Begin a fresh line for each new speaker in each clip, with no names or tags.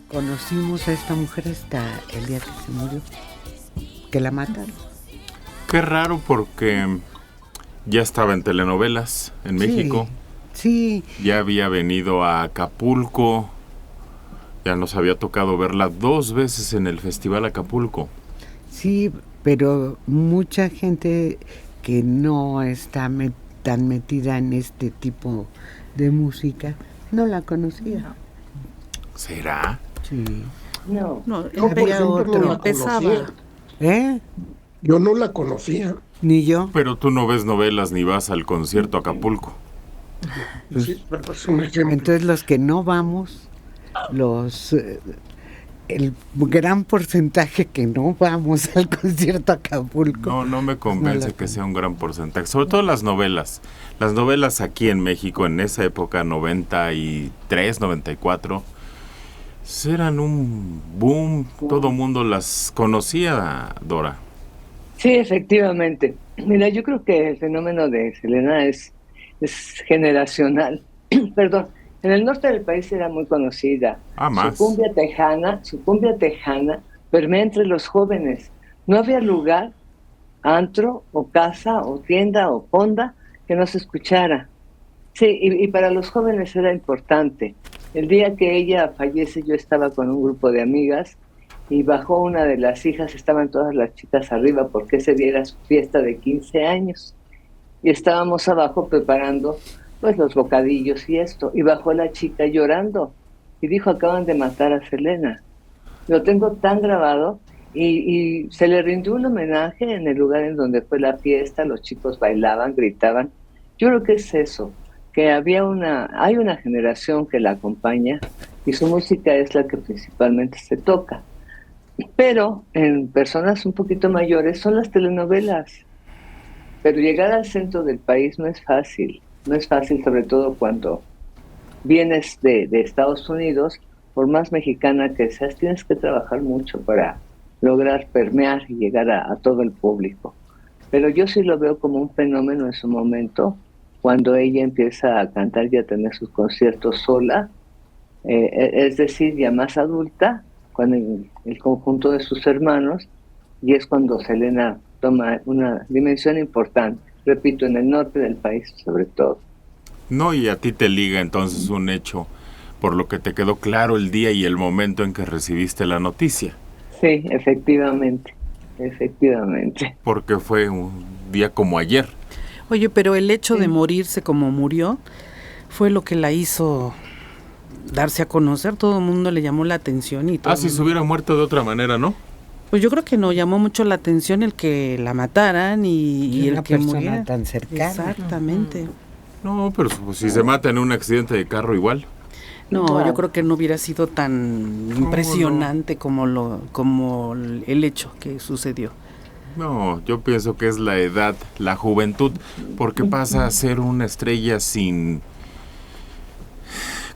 conocimos a esta mujer hasta el día que se murió, que la mataron.
Qué raro porque ya estaba en telenovelas en México.
Sí.
Ya había venido a Acapulco. Ya nos había tocado verla 2 veces en el Festival Acapulco.
Sí, pero mucha gente que no está tan metida en este tipo de música no la conocía.
¿Será?
Sí.
No,
había otro.
No empezaba.
Yo no la conocía.
Ni yo.
Pero tú no ves novelas ni vas al concierto Acapulco.
Pues,
sí, pero es un ejemplo.
Entonces los que no vamos, el gran porcentaje que no vamos al concierto Acapulco.
No me convence que sea un gran porcentaje. Sobre todo las novelas. Las novelas aquí en México en esa época, 93, 94, eran un boom. Todo mundo las conocía, Dora.
Sí, efectivamente. Mira, yo creo que el fenómeno de Selena es generacional. Perdón, en el norte del país era muy conocida.
Más.
Su cumbia tejana permea entre los jóvenes. No había lugar, antro o casa o tienda o fonda que no se escuchara. Sí, y para los jóvenes era importante. El día que ella fallece, yo estaba con un grupo de amigas y bajó una de las hijas, estaban todas las chicas arriba porque ese día era su fiesta de 15 años. Y estábamos abajo preparando pues los bocadillos y esto, y bajó la chica llorando y dijo: acaban de matar a Selena. Lo tengo tan grabado, y se le rindió un homenaje en el lugar en donde fue la fiesta. Los chicos bailaban, gritaban. Yo creo que es eso, que hay una generación que la acompaña y su música es la que principalmente se toca. Pero en personas un poquito mayores son las telenovelas. Pero llegar al centro del país no es fácil, sobre todo cuando vienes de Estados Unidos. Por más mexicana que seas, tienes que trabajar mucho para lograr permear y llegar a todo el público. Pero yo sí lo veo como un fenómeno en su momento, cuando ella empieza a cantar y a tener sus conciertos sola, es decir, ya más adulta, con el conjunto de sus hermanos, y es cuando Selena toma una dimensión importante, repito, en el norte del país sobre todo.
No, y a ti te liga entonces un hecho, por lo que te quedó claro el día y el momento en que recibiste la noticia.
Sí, efectivamente.
Porque fue un día como ayer.
Oye, pero el hecho de morirse como murió fue lo que la hizo darse a conocer. Todo el mundo le llamó la atención y todo.
Si se hubiera muerto de otra manera, ¿no?
Pues yo creo que no llamó mucho la atención el que la mataran y el que muriera
tan cercana.
Exactamente.
No, pero pues, si se mata en un accidente de carro igual.
No, yo creo que no hubiera sido tan impresionante como el hecho que sucedió.
No, yo pienso que es la edad, la juventud, porque pasa a ser una estrella sin,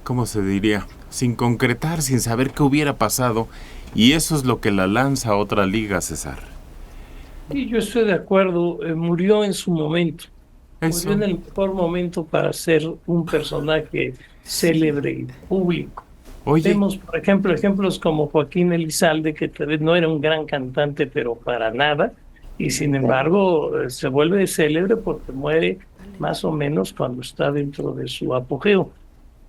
¿cómo se diría? Sin concretar, sin saber qué hubiera pasado, y eso es lo que la lanza a otra liga, César.
Sí, yo estoy de acuerdo, murió en su momento.
Eso.
Murió en el mejor momento para ser un personaje célebre y público.
Oye.
Vemos, por ejemplo, ejemplos como Joaquín Elizalde, que tal vez no era un gran cantante, pero para nada, y sin embargo se vuelve célebre porque muere más o menos cuando está dentro de su apogeo.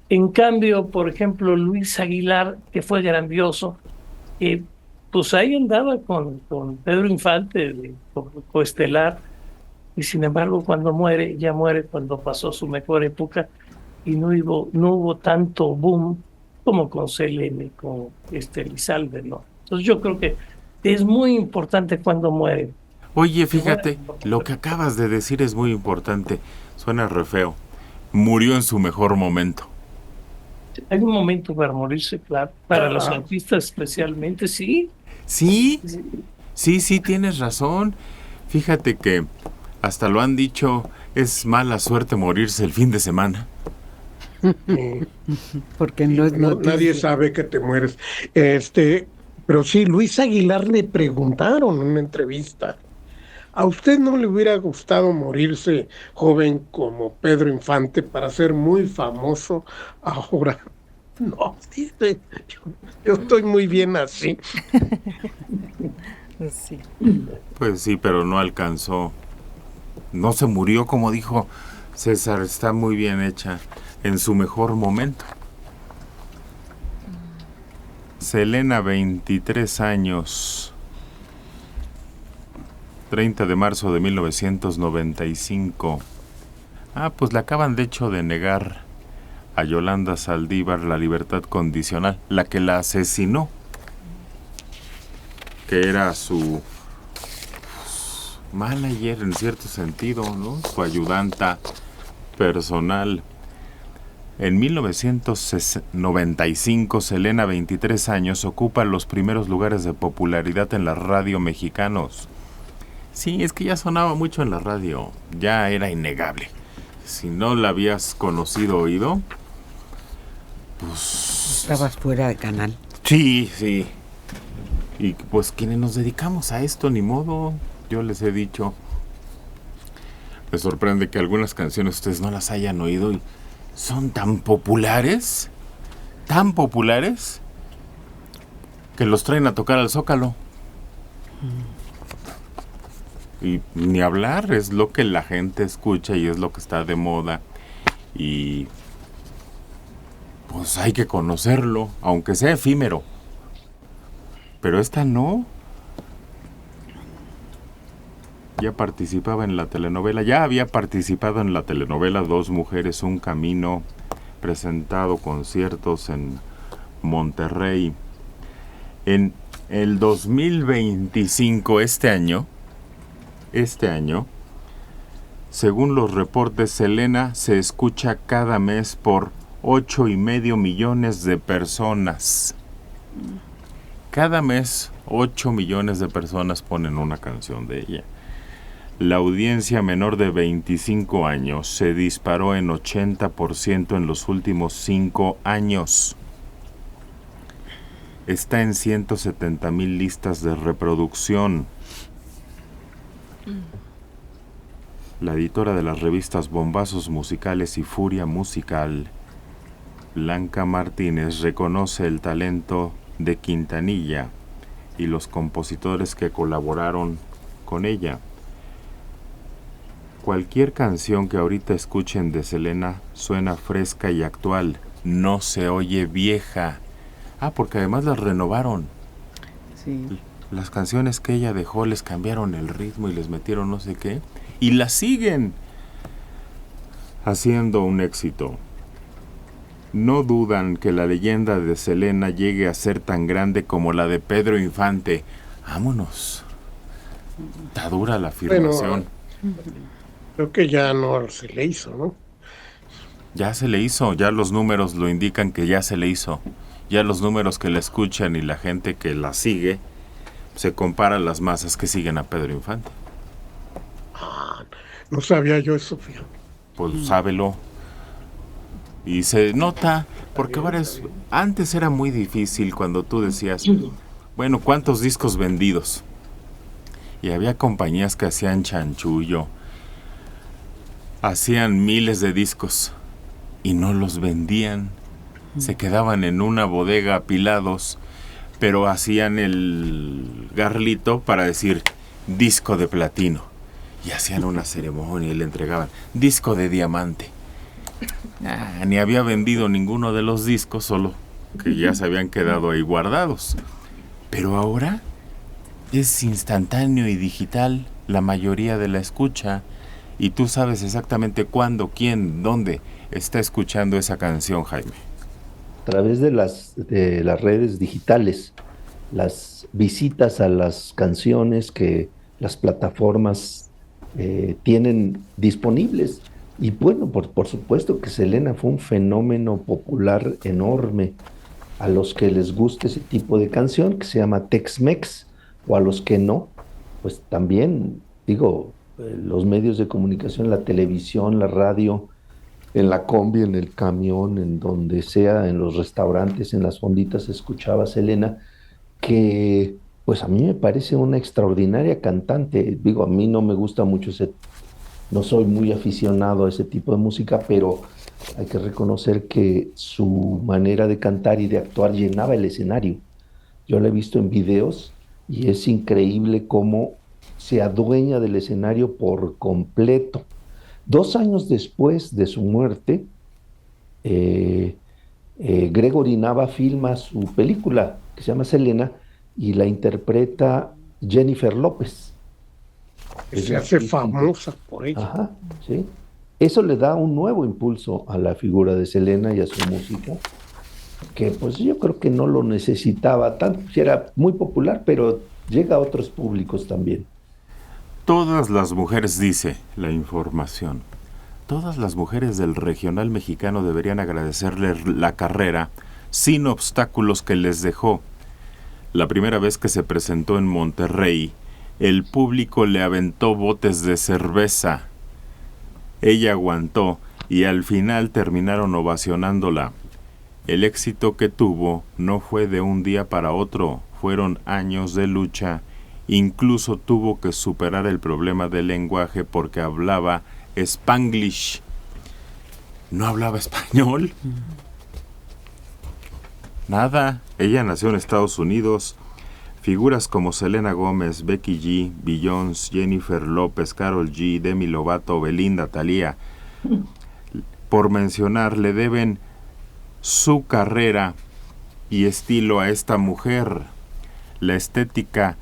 En cambio, por ejemplo, Luis Aguilar, que fue grandioso, pues ahí andaba con Pedro Infante, de coestelar, y sin embargo cuando muere, ya muere cuando pasó su mejor época, y no hubo tanto boom como con Selene, con Elizalde, ¿no? Entonces yo creo que es muy importante cuando muere.
Oye, fíjate, lo que acabas de decir es muy importante. Suena re feo. Murió en su mejor momento.
Hay un momento para morirse, claro. Para los artistas especialmente, sí.
Sí, tienes razón. Fíjate que hasta lo han dicho, es mala suerte morirse el fin de semana.
Porque no es noticia.
Nadie sabe que te mueres. Pero sí, Luis Aguilar le preguntaron en una entrevista: ¿a usted no le hubiera gustado morirse joven como Pedro Infante para ser muy famoso ahora? No, sí, yo estoy muy bien así.
Sí.
Pues sí, pero no alcanzó. No se murió, como dijo César, está muy bien hecha, en su mejor momento. Selena, 23 años, 30 de marzo de 1995. Pues le acaban de hecho de negar a Yolanda Saldívar la libertad condicional, la que la asesinó, que era su manager en cierto sentido, ¿no? Su ayudanta personal. En 1995, Selena, 23 años, ocupa los primeros lugares de popularidad en la radio mexicanos. Sí, es que ya sonaba mucho en la radio, ya era innegable. Si no la habías conocido o oído, pues...
Estabas fuera de canal.
Sí, sí. Y pues quienes nos dedicamos a esto, ni modo, yo les he dicho. Me sorprende que algunas canciones ustedes no las hayan oído y son tan populares, que los traen a tocar al Zócalo. Y ni hablar, es lo que la gente escucha y es lo que está de moda. Y pues hay que conocerlo, aunque sea efímero. Pero esta no. Ya participaba en la telenovela, ya había participado en la telenovela Dos Mujeres, Un Camino, presentado conciertos en Monterrey. En el 2025, este año, según los reportes, Selena se escucha cada mes por 8.5 millones de personas. Cada mes 8 millones de personas ponen una canción de ella. La audiencia menor de 25 años se disparó en 80% en los últimos 5 años. Está en 170,000 listas de reproducción. La editora de las revistas Bombazos Musicales y Furia Musical, Blanca Martínez, reconoce el talento de Quintanilla y los compositores que colaboraron con ella. Cualquier canción que ahorita escuchen de Selena suena fresca y actual, no se oye vieja. Porque además las renovaron.
Sí.
Las canciones que ella dejó les cambiaron el ritmo y les metieron no sé qué, y las siguen haciendo un éxito. No dudan que la leyenda de Selena llegue a ser tan grande como la de Pedro Infante. Vámonos. Está dura la afirmación.
Bueno, creo que ya no se le hizo, ¿no?
Ya se le hizo, ya los números lo indican que ya se le hizo. Ya los números que la escuchan y la gente que la sigue se compara a las masas que siguen a Pedro Infante.
No sabía yo eso, fíjate.
Pues sábelo. Y se nota, porque ahora antes era muy difícil cuando tú decías, bueno, ¿cuántos discos vendidos? Y había compañías que hacían chanchullo, hacían miles de discos y no los vendían. Se quedaban en una bodega apilados, pero hacían el garlito para decir disco de platino. Y hacían una ceremonia y le entregaban disco de diamante. Ni había vendido ninguno de los discos, solo que ya se habían quedado ahí guardados. Pero ahora es instantáneo y digital la mayoría de la escucha, y tú sabes exactamente cuándo, quién, dónde está escuchando esa canción, Jaime.
A través de las redes digitales, las visitas a las canciones que las plataformas tienen disponibles. Y bueno, por supuesto que Selena fue un fenómeno popular enorme. A los que les guste ese tipo de canción, que se llama Tex-Mex, o a los que no, pues también, los medios de comunicación, la televisión, la radio, en la combi, en el camión, en donde sea, en los restaurantes, en las fonditas, se escuchaba Selena, que pues a mí me parece una extraordinaria cantante. A mí no me gusta mucho no soy muy aficionado a ese tipo de música, pero hay que reconocer que su manera de cantar y de actuar llenaba el escenario. Yo la he visto en videos y es increíble cómo se adueña del escenario por completo. 2 años después de su muerte, Gregory Nava filma su película que se llama Selena y la interpreta Jennifer López.
Se hace famosa por ella.
Ajá, sí. Eso le da un nuevo impulso a la figura de Selena y a su música, que pues yo creo que no lo necesitaba tanto, era muy popular, pero llega a otros públicos también.
Todas las mujeres, dice la información, todas las mujeres del regional mexicano deberían agradecerle la carrera sin obstáculos que les dejó. La primera vez que se presentó en Monterrey, el público le aventó botes de cerveza. Ella aguantó y al final terminaron ovacionándola. El éxito que tuvo no fue de un día para otro, fueron años de lucha. Incluso tuvo que superar el problema del lenguaje porque hablaba Spanglish. ¿No hablaba español? Nada. Ella nació en Estados Unidos. Figuras como Selena Gómez, Becky G, Beyoncé, Jennifer López, Karol G, Demi Lovato, Belinda, Thalía, por mencionar, le deben su carrera y estilo a esta mujer. La estética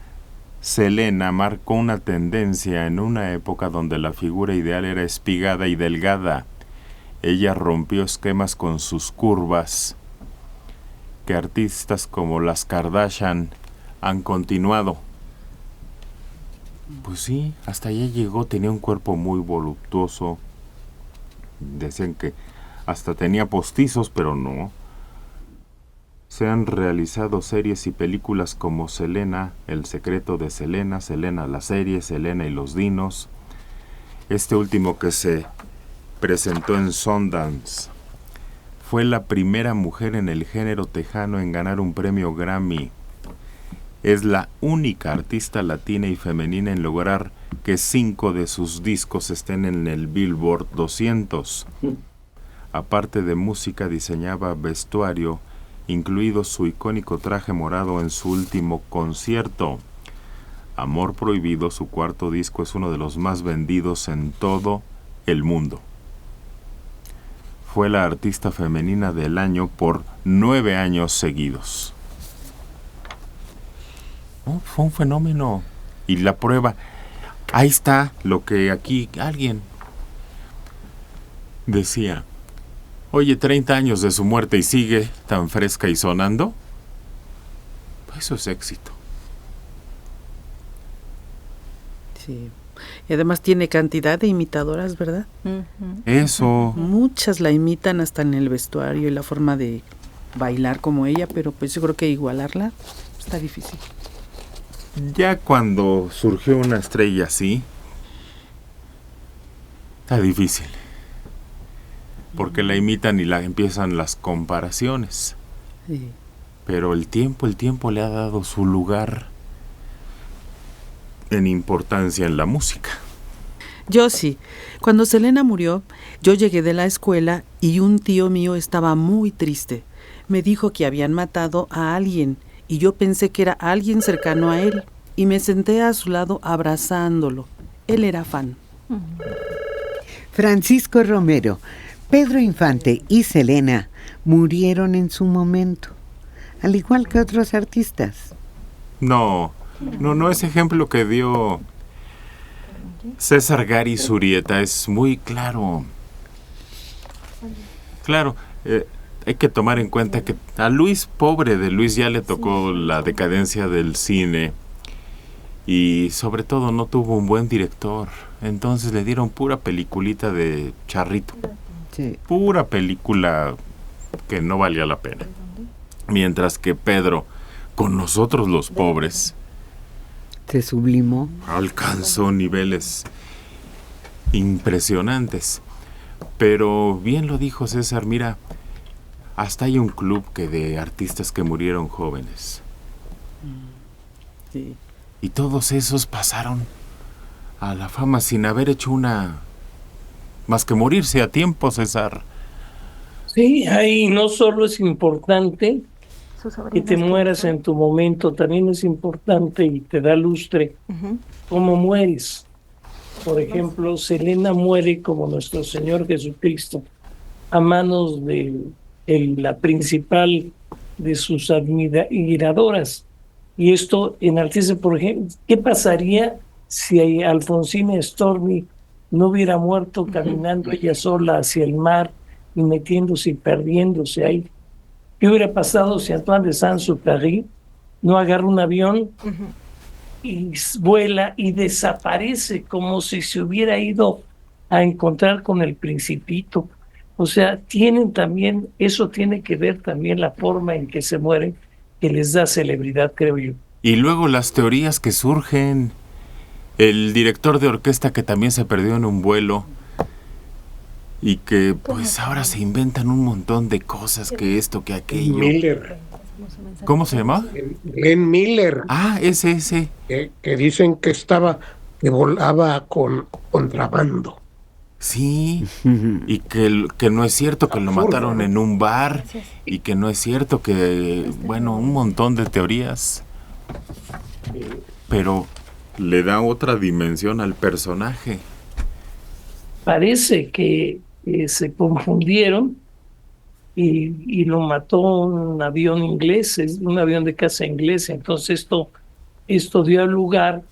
Selena marcó una tendencia en una época donde la figura ideal era espigada y delgada. Ella rompió esquemas con sus curvas que artistas como las Kardashian han continuado. Pues sí, hasta allá llegó, tenía un cuerpo muy voluptuoso. Decían que hasta tenía postizos, pero no. Se han realizado series y películas como Selena, El secreto de Selena, Selena la serie, Selena y los dinos. Este último que se presentó en Sundance. Fue la primera mujer en el género tejano en ganar un premio Grammy. Es la única artista latina y femenina en lograr que 5 de sus discos estén en el Billboard 200. Aparte de música, diseñaba vestuario, incluido su icónico traje morado en su último concierto. Amor Prohibido, su cuarto disco, es uno de los más vendidos en todo el mundo. Fue la artista femenina del año por 9 años seguidos. Fue un fenómeno. Y la prueba, ahí está lo que aquí alguien decía. Oye, 30 años de su muerte y sigue tan fresca y sonando. Eso es éxito.
Sí. Y además tiene cantidad de imitadoras, ¿verdad?
Eso.
Muchas la imitan hasta en el vestuario y la forma de bailar como ella, pero pues yo creo que igualarla está difícil.
Ya cuando surgió una estrella así, está difícil. Porque la imitan y la empiezan las comparaciones.
Sí.
Pero el tiempo le ha dado su lugar en importancia en la música.
Yo sí. Cuando Selena murió, yo llegué de la escuela y un tío mío estaba muy triste. Me dijo que habían matado a alguien y yo pensé que era alguien cercano a él y me senté a su lado abrazándolo. Él era fan.
Francisco Romero, Pedro Infante y Selena murieron en su momento, al igual que otros artistas.
No, ese ejemplo que dio César Gary Zurieta es muy claro. Claro, hay que tomar en cuenta que a Luis, pobre de Luis, ya le tocó la decadencia del cine y sobre todo no tuvo un buen director. Entonces le dieron pura peliculita de charrito.
Sí.
Pura película que no valía la pena. Mientras que Pedro, con nosotros los pobres,
Se sublimó.
alcanzó niveles impresionantes. Pero bien lo dijo César, mira, hasta hay un club de artistas que murieron jóvenes.
Sí.
Y todos esos pasaron a la fama sin haber hecho una... más que morirse a tiempo, César.
Sí, ahí no solo es importante que te mueras en tu momento, también es importante y te da lustre cómo mueres. Por ejemplo, Selena muere como nuestro Señor Jesucristo, a manos de la principal de sus admiradoras. Y esto enaltece, por ejemplo, ¿qué pasaría si Alfonsina Storni no hubiera muerto caminando ella sola hacia el mar y metiéndose y perdiéndose ahí? ¿Qué hubiera pasado si Antoine de Saint-Exupéry no agarra un avión y vuela y desaparece como si se hubiera ido a encontrar con el Principito? O sea, tienen también, eso tiene que ver también la forma en que se mueren, que les da celebridad, creo yo.
Y luego las teorías que surgen. El director de orquesta que también se perdió en un vuelo y que pues ahora se inventan un montón de cosas, que esto, que aquello.
Miller.
¿Cómo se llama?
Glenn Miller.
Ah, ese.
Que dicen que volaba con contrabando.
Sí, y que no es cierto que lo mataron en un bar, y que no es cierto que, bueno, un montón de teorías. Pero le da otra dimensión al personaje.
Parece que se confundieron y lo mató un avión inglés, un avión de caza inglés. Entonces esto dio lugar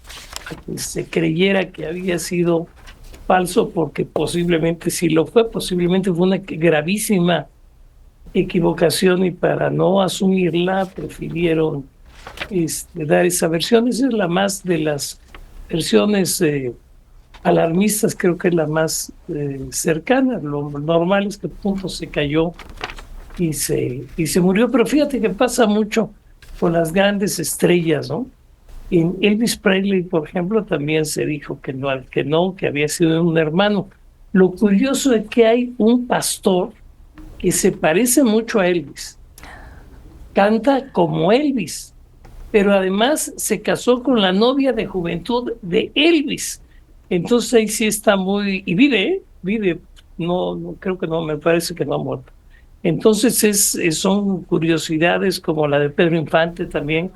a que se creyera que había sido falso, porque posiblemente sí lo fue, posiblemente fue una gravísima equivocación, y para no asumirla prefirieron dar esa versión. Esa es la más de las versiones alarmistas, creo que es la más cercana. Lo normal es que el punto se cayó y se murió, pero fíjate que pasa mucho con las grandes estrellas, ¿no? En Elvis Presley, por ejemplo, también se dijo que que había sido un hermano. Lo curioso es que hay un pastor que se parece mucho a Elvis, canta como Elvis, pero además se casó con la novia de juventud de Elvis. Entonces ahí sí está muy... Y vive, no creo que no, me parece que no ha muerto. Entonces son curiosidades como la de Pedro Infante también,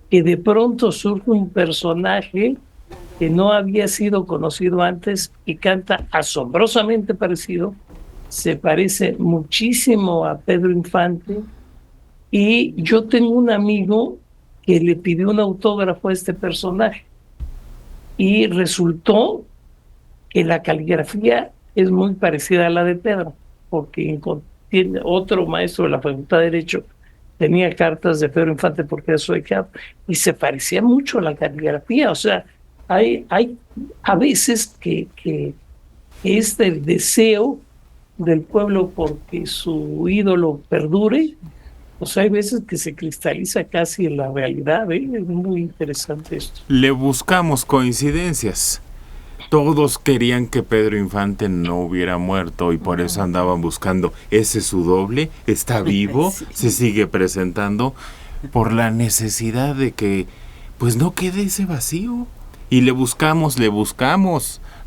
que de pronto surge un personaje que no había sido conocido antes y canta asombrosamente parecido, se parece muchísimo a Pedro Infante. Y yo tengo un amigo que le pidió un autógrafo a este personaje y resultó que la caligrafía es muy parecida a la de Pedro, porque tiene otro maestro de la Facultad de Derecho tenía cartas de Pedro Infante porque era sueca y se parecía mucho a la caligrafía. O sea, hay a veces que es el deseo del pueblo porque su ídolo perdure. O sea, hay veces que se cristaliza casi en la realidad, ¿eh? Es muy interesante esto.
Le buscamos coincidencias. Todos querían que Pedro Infante no hubiera muerto y por eso andaban buscando. ¿Ese es su doble? ¿Está vivo? Sí. ¿Se sigue presentando? Por la necesidad de que pues no quede ese vacío. Y le buscamos.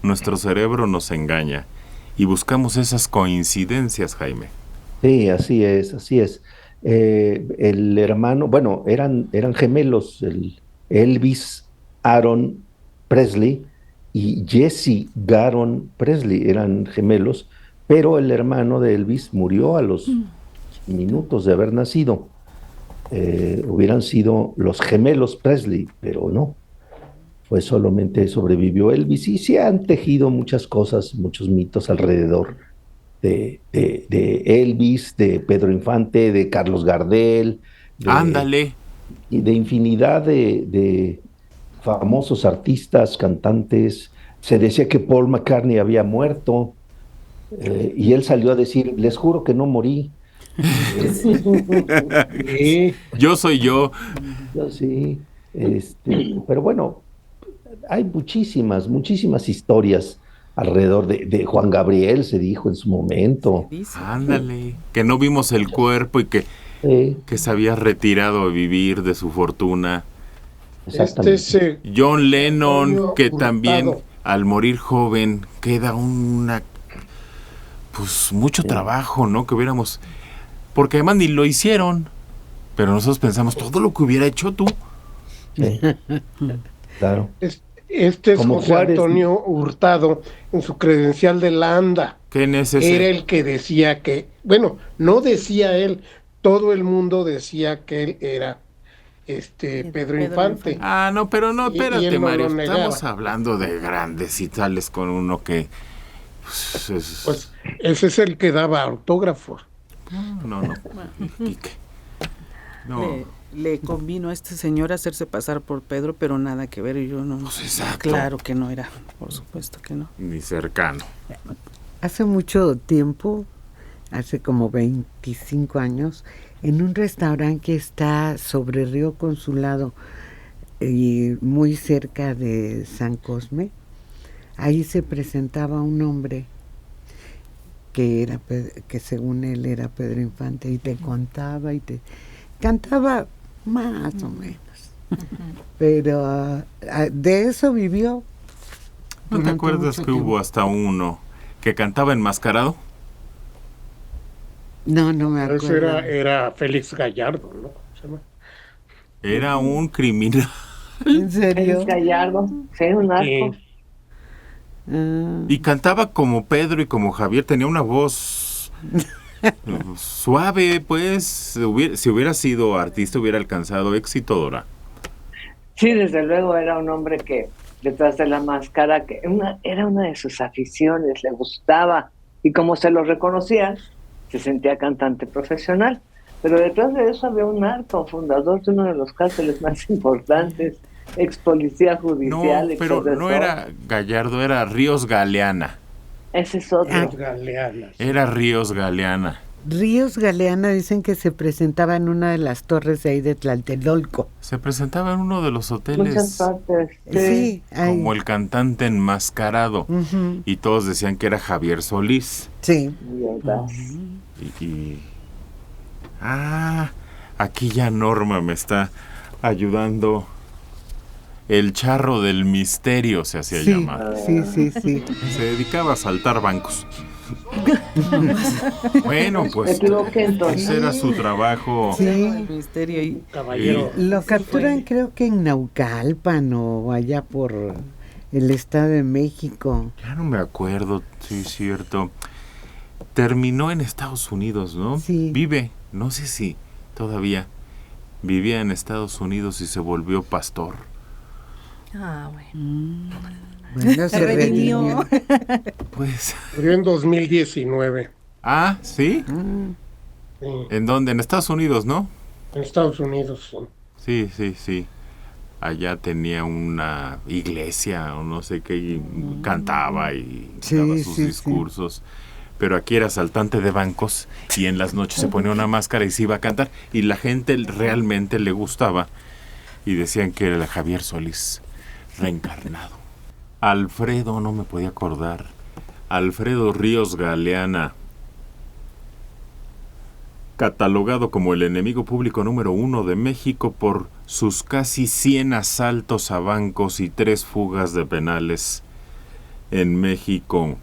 Nuestro cerebro nos engaña. Y buscamos esas coincidencias, Jaime.
Sí, así es. El hermano, bueno, eran gemelos, el Elvis Aaron Presley y Jesse Garon Presley, eran gemelos, pero el hermano de Elvis murió a los minutos de haber nacido. Hubieran sido los gemelos Presley, pero no, pues solamente sobrevivió Elvis, y se han tejido muchas cosas, muchos mitos alrededor de Elvis, de Pedro Infante, de Carlos Gardel.
Ándale.
Y de infinidad de famosos artistas, cantantes. Se decía que Paul McCartney había muerto, y él salió a decir: les juro que no morí.
Yo soy yo.
Sí, pero bueno, hay muchísimas historias alrededor de Juan Gabriel, se dijo en su momento.
Ándale, que no vimos el cuerpo y que se había retirado a vivir de su fortuna. John Lennon, que también al morir joven queda pues mucho trabajo, ¿no? Que hubiéramos, porque además ni lo hicieron, pero nosotros pensamos todo lo que hubiera hecho tú.
Sí. Claro.
Este es
Como
José
Juárez.
Antonio Hurtado en su credencial de la ANDA.
¿Quién es ese?
Era el que decía que, bueno, no decía él, todo el mundo decía que él era Pedro Infante.
Ah, no, pero no,
Y
espérate,
él no
Mario.
lo negaba.
Estamos hablando de grandes y tales con uno que...
Pues ese es el que daba autógrafo.
No. Quique. No.
Le convino a este señor hacerse pasar por Pedro, pero nada que ver. Yo no.
Pues exacto.
Claro que no era, por supuesto que no.
Ni cercano.
Hace mucho tiempo, hace como 25 años, en un restaurante que está sobre Río Consulado y muy cerca de San Cosme, ahí se presentaba un hombre que según él era Pedro Infante, y te contaba y te cantaba más o menos, pero de eso vivió.
¿No te acuerdas que hubo hasta uno que cantaba enmascarado?
No me acuerdo.
Eso era Félix Gallardo, ¿no? ¿Se llama?
Era un criminal.
¿En serio?
Félix Gallardo, sí, un narco.
Sí.
Y cantaba como Pedro y como Javier. Tenía una voz suave, pues. Si hubiera sido artista, hubiera alcanzado éxito, Dora.
Sí, desde luego era un hombre que detrás de la máscara, que era una de sus aficiones, le gustaba, y como se lo reconocían, se sentía cantante profesional. Pero detrás de eso había un narco, fundador de uno de los cárteles más importantes, ex policía judicial.
No, pero no era Gallardo, era Ríos Galeana.
Ese es otro.
Los Galeanas.
Era Ríos Galeana.
Ríos Galeana dicen que se presentaba en una de las torres de ahí de Tlatelolco.
Se presentaba en uno de los
Muchas
hoteles
partes.
Sí, ahí.
como el cantante enmascarado.
Ujú.
Y todos decían que era Javier Solís.
Sí.
Aquí ya Norma me está ayudando. El charro del misterio se hacía
Sí,
llamar.
sí.
Se dedicaba a asaltar bancos. Bueno,
Me
pues
equivoqué entonces.
ese era su trabajo.
Sí.
El misterio y
Caballero.
Lo capturan creo que en Naucalpan o allá por el Estado de México.
Ya no me acuerdo, sí, es cierto. Terminó en Estados Unidos, ¿no?
Sí.
Vive, no sé si todavía vivía en Estados Unidos y se volvió pastor.
Ah, bueno.
Bueno,
Se redimió.
Pues,
Murió en 2019.
¿sí?
Sí,
¿En dónde? En Estados Unidos, ¿no?
en Estados Unidos. Sí.
Sí. Allá tenía una iglesia o no sé qué, y cantaba y
Sí,
daba sus
sí.
discursos. Pero aquí era asaltante de bancos y en las noches se ponía una máscara y se iba a cantar. Y la gente realmente le gustaba y decían que era Javier Solís reencarnado. Alfredo, no me podía acordar. Alfredo Ríos Galeana, catalogado como el enemigo público número 1 de México por sus casi 100 asaltos a bancos y 3 fugas de penales en México.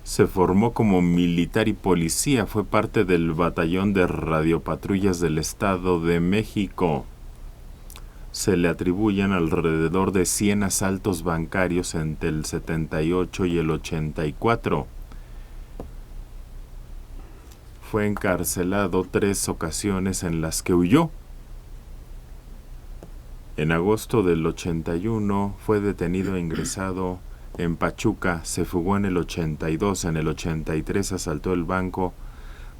Se formó como militar y policía, fue parte del batallón de radiopatrullas del Estado de México. Se le atribuyen alrededor de 100 asaltos bancarios entre el 78 y el 84. Fue encarcelado 3 ocasiones en las que huyó. En agosto del 81 fue detenido e ingresado en Pachuca, se fugó en el 82, en el 83 asaltó el banco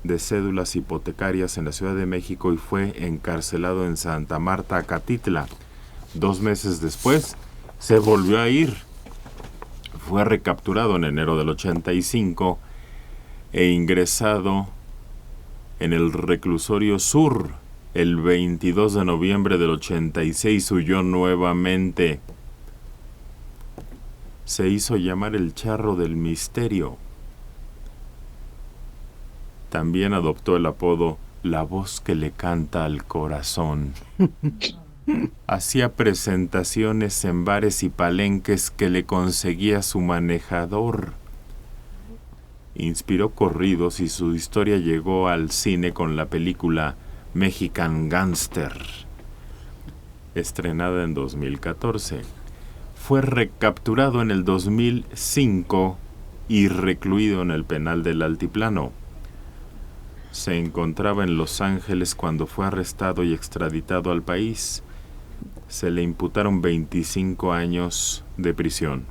de cédulas hipotecarias en la Ciudad de México y fue encarcelado en Santa Marta, Acatitla. 2 meses después se volvió a ir. Fue recapturado en enero del 85 e ingresado en el reclusorio sur. El 22 de noviembre del 86 huyó nuevamente. Se hizo llamar el charro del misterio. También adoptó el apodo La voz que le canta al corazón. Hacía presentaciones en bares y palenques que le conseguía su manejador. inspiró corridos y su historia llegó al cine con la película Mexican Gangster, estrenada en 2014. Fue recapturado en el 2005 y recluido en el penal del Altiplano. Se encontraba en Los Ángeles cuando fue arrestado y extraditado al país. Se le imputaron 25 años de prisión.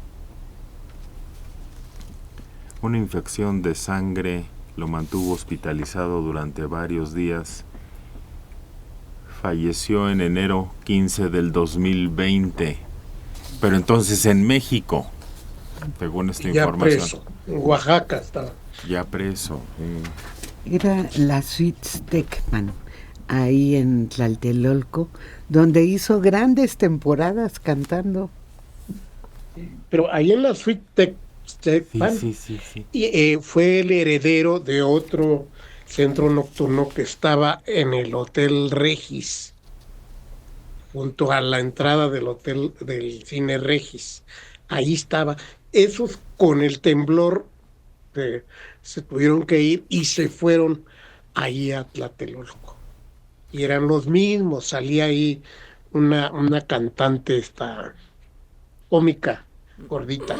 Una infección de sangre lo mantuvo hospitalizado durante varios días. Falleció en enero 15 del 2020, pero entonces en México, según esta
Ya
información.
preso, en Oaxaca estaba.
Ya preso.
Era la Suite Steckman, ahí en Tlatelolco, donde hizo grandes temporadas cantando.
Pero ahí en la Suite Steckman
Sí.
y, fue el heredero de otro centro nocturno que estaba en el Hotel Regis, junto a la entrada del hotel del Cine Regis. Ahí estaba. Esos con el temblor se tuvieron que ir y se fueron ahí a Tlatelolco. Y eran los mismos. Salía ahí una cantante cómica, gordita.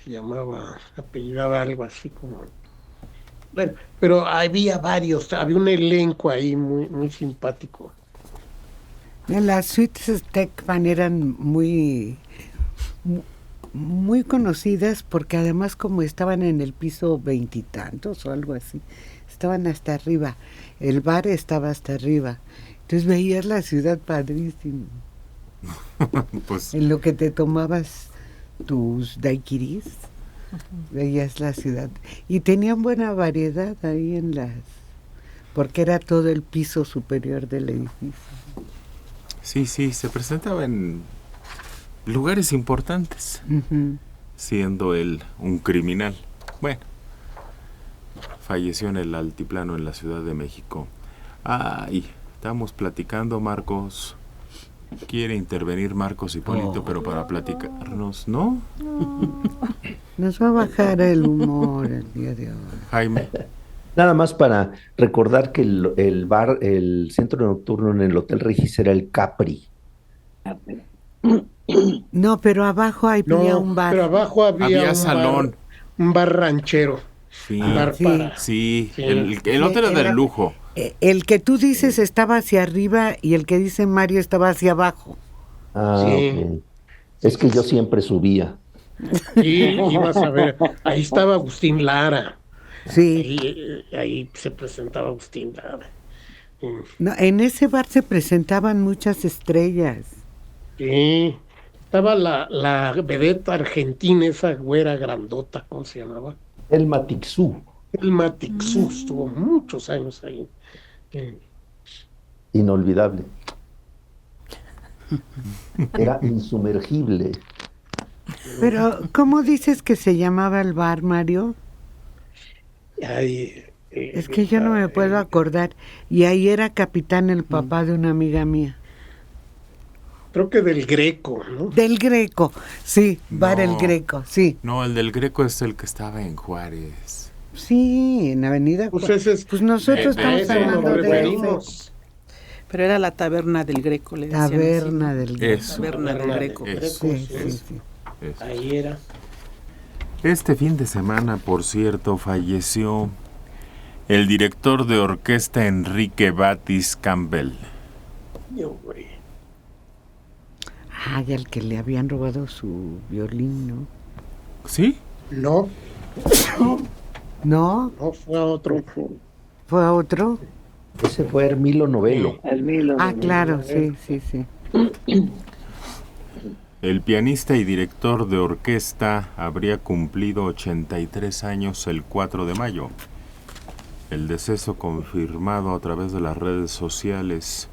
Se llamaba, apellidaba algo así como... Bueno, pero había varios, había un elenco ahí muy simpático.
Las Suites Steckman eran muy conocidas porque además como estaban en el piso veintitantos o algo así, estaban hasta arriba, el bar estaba hasta arriba, entonces veías la ciudad padrísimo.
Pues,
en lo que te tomabas tus daiquiris, veías la ciudad y tenían buena variedad ahí porque era todo el piso superior del edificio.
sí, se presentaba en lugares importantes, siendo él un criminal. Bueno, falleció en el Altiplano en la Ciudad de México. Estamos platicando, Marcos. Quiere intervenir Marcos Hipólito, pero para platicarnos, ¿no?
Nos va a bajar el humor el día de hoy.
Jaime.
Nada más para recordar que el centro nocturno en el Hotel Regis era el Capri.
No, pero abajo había un bar.
Pero abajo había un
salón.
Un bar ranchero.
Sí,
Sí.
el otro era del lujo.
El que tú dices estaba hacia arriba y el que dice Mario estaba hacia abajo.
Sí.
Ok. Es que yo siempre subía.
Sí, ibas a ver. Ahí estaba Agustín Lara.
Sí.
Ahí se presentaba Agustín Lara.
No, en ese bar se presentaban muchas estrellas.
Sí. Estaba la vedette argentina, esa güera grandota, ¿cómo se llamaba?
El Matixú.
El Matixú estuvo muchos años ahí.
Inolvidable. Era insumergible.
Pero, ¿cómo dices que se llamaba el bar, Mario? Es que yo no me puedo acordar. Y ahí era capitán el papá de una amiga mía.
Creo que del Greco, ¿no?
Del Greco, sí, bar El Greco, sí.
No, el del Greco es el que estaba en Juárez.
Sí, en Avenida Juárez. Pues nosotros estamos hablando de eso.
Pero era la taberna del Greco, le decían
Taberna
así.
del Greco.
Taberna del Greco.
Sí.
Ahí era.
Este fin de semana, por cierto, falleció el director de orquesta Enrique Batis Campbell.
Ay, al que le habían robado su violín, ¿no?
¿Sí?
No.
¿No?
No, fue a otro.
¿Fue a otro?
Ese fue Hermilo Novello.
Claro, sí.
El pianista y director de orquesta habría cumplido 83 años el 4 de mayo. El deceso confirmado a través de las redes sociales.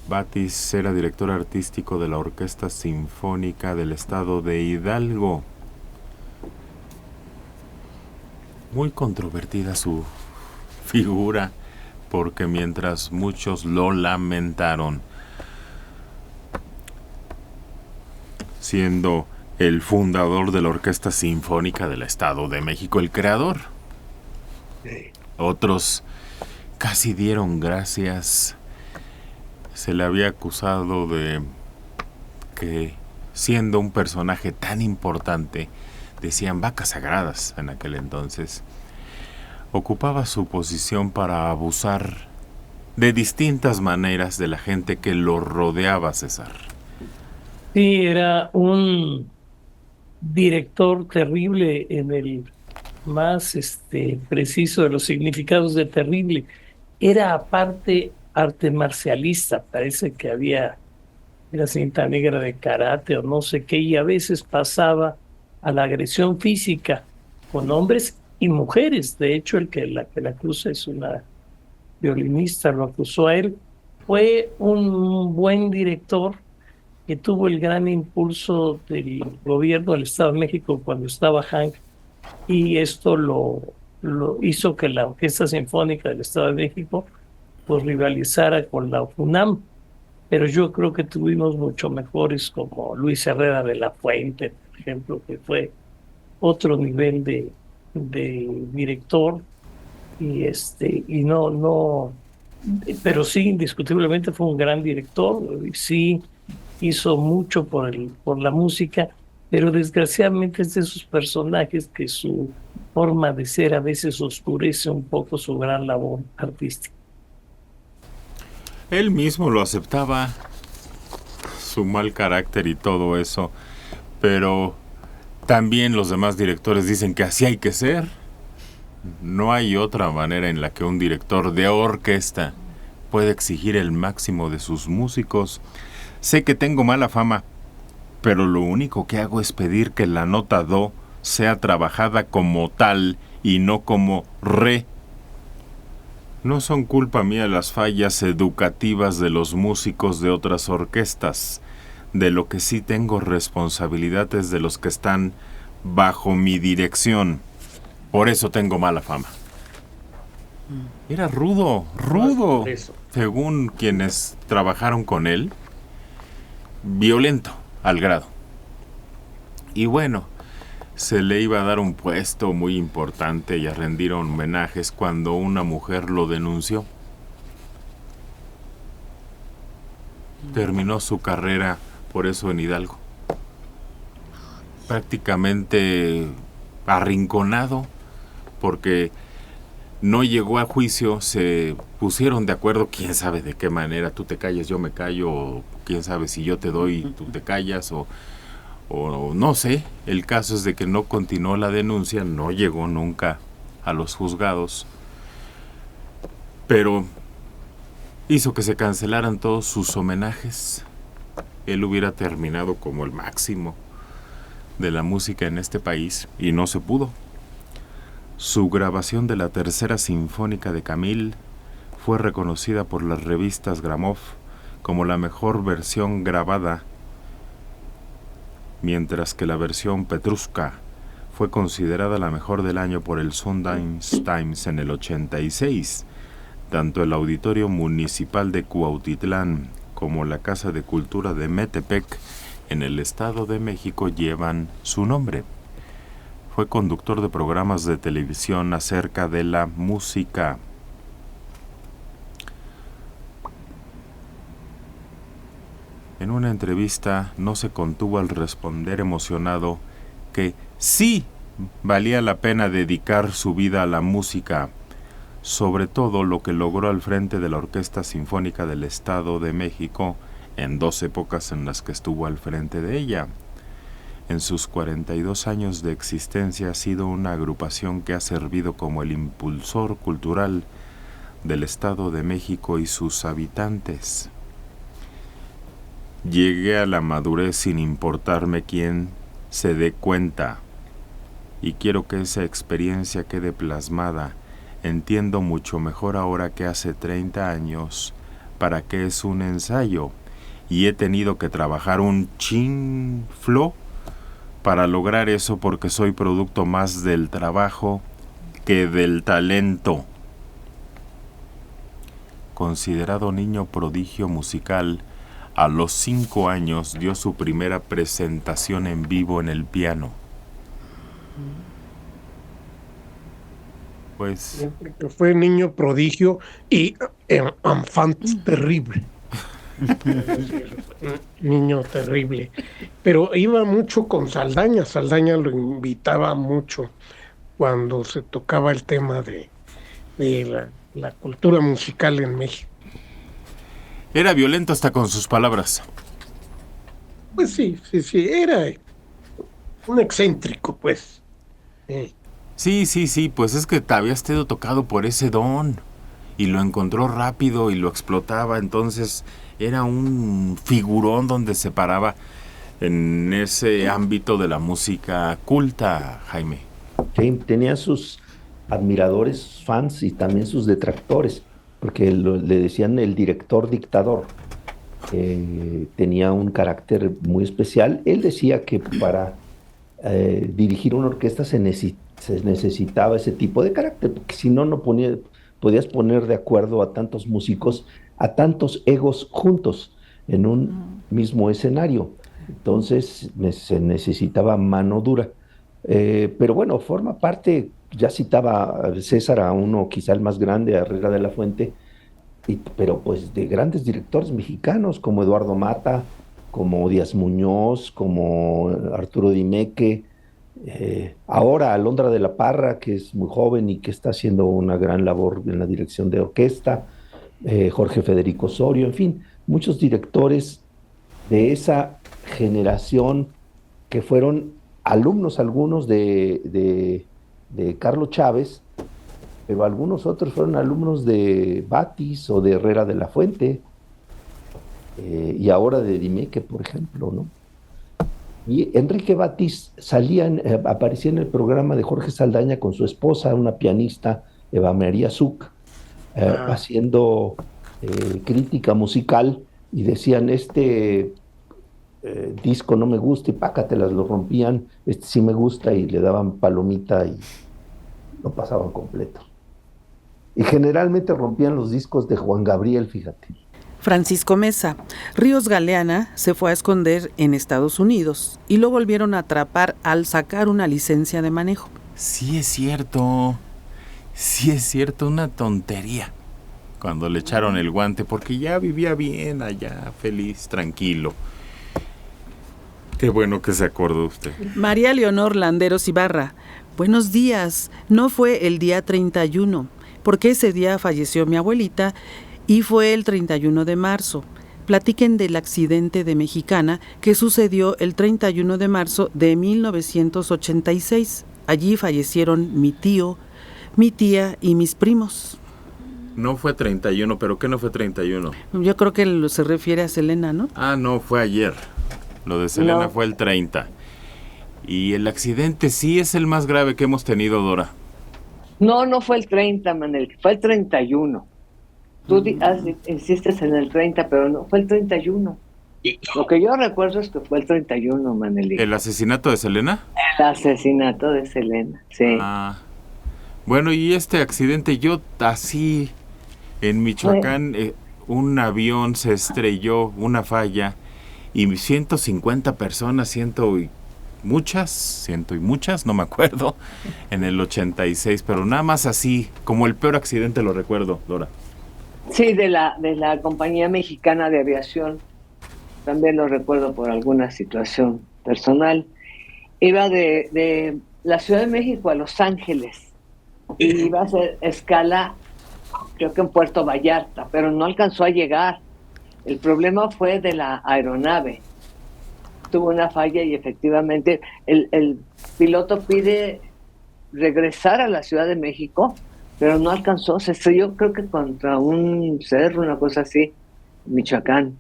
Batis era director artístico de la Orquesta Sinfónica del Estado de Hidalgo. Muy controvertida su figura, porque mientras muchos lo lamentaron, siendo el fundador de la Orquesta Sinfónica del Estado de México, el creador. Otros casi dieron gracias. Se le había acusado de que, siendo un personaje tan importante, decían vacas sagradas en aquel entonces, ocupaba su posición para abusar de distintas maneras de la gente que lo rodeaba, César.
Sí, era un director terrible en el más preciso de los significados de terrible. Era aparte arte marcialista, parece que era cinta negra de karate o no sé qué, y a veces pasaba a la agresión física con hombres y mujeres. De hecho, la que la acusa es una violinista, lo acusó a él. Fue un buen director que tuvo el gran impulso del gobierno del Estado de México cuando estaba Hank, y esto lo hizo que la Orquesta Sinfónica del Estado de México pues rivalizara con la UNAM. Pero yo creo que tuvimos mucho mejores como Luis Herrera de la Fuente, por ejemplo, que fue otro nivel de director, y no, pero sí, indiscutiblemente fue un gran director, y sí hizo mucho por la música, pero desgraciadamente es de esos personajes que su forma de ser a veces oscurece un poco su gran labor artística.
Él mismo lo aceptaba, su mal carácter y todo eso, pero también los demás directores dicen que así hay que ser. No hay otra manera en la que un director de orquesta puede exigir el máximo de sus músicos. Sé que tengo mala fama, pero lo único que hago es pedir que la nota do sea trabajada como tal y no como re. No son culpa mía las fallas educativas de los músicos de otras orquestas. De lo que sí tengo responsabilidad es de los que están bajo mi dirección. Por eso tengo mala fama. Era rudo, según quienes trabajaron con él, violento al grado. Y bueno, se le iba a dar un puesto muy importante y a rendir homenajes cuando una mujer lo denunció. Terminó su carrera por eso en Hidalgo. Prácticamente arrinconado, porque no llegó a juicio, se pusieron de acuerdo, quién sabe de qué manera, tú te calles, yo me callo, o quién sabe si yo te doy, tú te callas, o no sé. El caso es de que no continuó la denuncia, no llegó nunca a los juzgados, pero hizo que se cancelaran todos sus homenajes. Él hubiera terminado como el máximo de la música en este país y no se pudo. Su grabación de la Tercera Sinfónica de Camille fue reconocida por las revistas Grammophon como la mejor versión grabada, mientras que la versión Petrushka fue considerada la mejor del año por el Sundance Times en el 86. Tanto el Auditorio Municipal de Cuautitlán como la Casa de Cultura de Metepec en el Estado de México llevan su nombre. Fue conductor de programas de televisión acerca de la música. En una entrevista no se contuvo al responder emocionado que sí valía la pena dedicar su vida a la música, sobre todo lo que logró al frente de la Orquesta Sinfónica del Estado de México en 2 épocas en las que estuvo al frente de ella. En sus 42 años de existencia ha sido una agrupación que ha servido como el impulsor cultural del Estado de México y sus habitantes. Llegué a la madurez sin importarme quién se dé cuenta, y quiero que esa experiencia quede plasmada. Entiendo mucho mejor ahora que hace 30 años para qué es un ensayo, y he tenido que trabajar un chinflo para lograr eso, porque soy producto más del trabajo que del talento. Considerado niño prodigio musical, a los 5 años dio su primera presentación en vivo en el piano. Pues
Porque fue niño prodigio y enfant terrible. Niño terrible. Pero iba mucho con Saldaña. Saldaña lo invitaba mucho cuando se tocaba el tema de la cultura musical en México.
era violento hasta con sus palabras.
Pues sí, era un excéntrico, pues.
Sí, pues es que te había sido tocado por ese don y lo encontró rápido y lo explotaba, entonces era un figurón donde se paraba en ese ámbito de la música culta, Jaime.
Sí, tenía sus admiradores, fans y también sus detractores, porque le decían el director dictador. Tenía un carácter muy especial. Él decía que para dirigir una orquesta se necesitaba ese tipo de carácter, porque si no, podías poner de acuerdo a tantos músicos, a tantos egos juntos en un mismo escenario. Entonces se necesitaba mano dura. Pero bueno, forma parte, ya citaba a César, a uno quizá el más grande, a Herrera de la Fuente, pero pues de grandes directores mexicanos como Eduardo Mata, como Díaz Muñoz, como Arturo Dimeque, ahora Alondra de la Parra, que es muy joven y que está haciendo una gran labor en la dirección de orquesta, Jorge Federico Osorio, en fin, muchos directores de esa generación que fueron alumnos algunos de Carlos Chávez, pero algunos otros fueron alumnos de Batis o de Herrera de la Fuente, y ahora de Dimeque, por ejemplo, ¿no? Y Enrique Batis aparecía en el programa de Jorge Saldaña con su esposa, una pianista, Eva María Zuc, haciendo crítica musical, y decían, disco no me gusta, y pácatelas, lo rompían, este sí me gusta, y le daban palomita y lo pasaban completo. Y generalmente rompían los discos de Juan Gabriel, fíjate.
Francisco Mesa. Ríos Galeana se fue a esconder en Estados Unidos y lo volvieron a atrapar al sacar una licencia de manejo.
Sí es cierto, una tontería. Cuando le echaron el guante, porque ya vivía bien allá, feliz, tranquilo. Qué bueno que se acordó usted.
María Leonor Landeros Ibarra. Buenos días. No fue el día 31, porque ese día falleció mi abuelita y fue el 31 de marzo. Platiquen del accidente de Mexicana que sucedió el 31 de marzo de 1986. Allí fallecieron mi tío, mi tía y mis primos.
No fue 31, ¿pero qué no fue 31?
Yo creo que se refiere a Selena, ¿no?
Ah, no, fue ayer. Lo de Selena fue el 30. Y el accidente sí es el más grave que hemos tenido, Dora.
No fue el 30, Manel, fue el 31. Tú insistes en el 30, pero no, fue el 31. Lo que yo recuerdo es que fue el 31, Manelito.
¿El asesinato de Selena?
El asesinato de Selena, sí.
Bueno, y este accidente, yo así, en Michoacán, un avión se estrelló, una falla, y 150 personas, ciento y muchas, no me acuerdo, en el 86, pero nada más así, como el peor accidente lo recuerdo, Dora.
Sí, de la Compañía Mexicana de Aviación, también lo recuerdo por alguna situación personal. Iba de la Ciudad de México a Los Ángeles, y iba a hacer escala, creo que en Puerto Vallarta, pero no alcanzó a llegar. El problema fue de la aeronave. Tuvo una falla y efectivamente el piloto pide regresar a la Ciudad de México, pero no alcanzó, se estrelló creo que contra un cerro, una cosa así, Michoacán.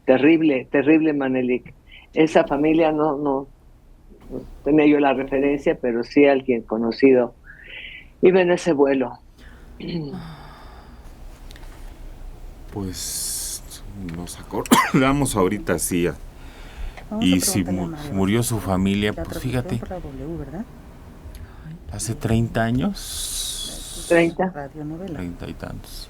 Terrible, Manelik. Esa familia no tenía yo la referencia, pero sí alguien conocido iba en ese vuelo.
Pues nos acordamos ahorita, sí. Y si murió su familia, pues fíjate, hace 30 años.
30.
30 y tantos.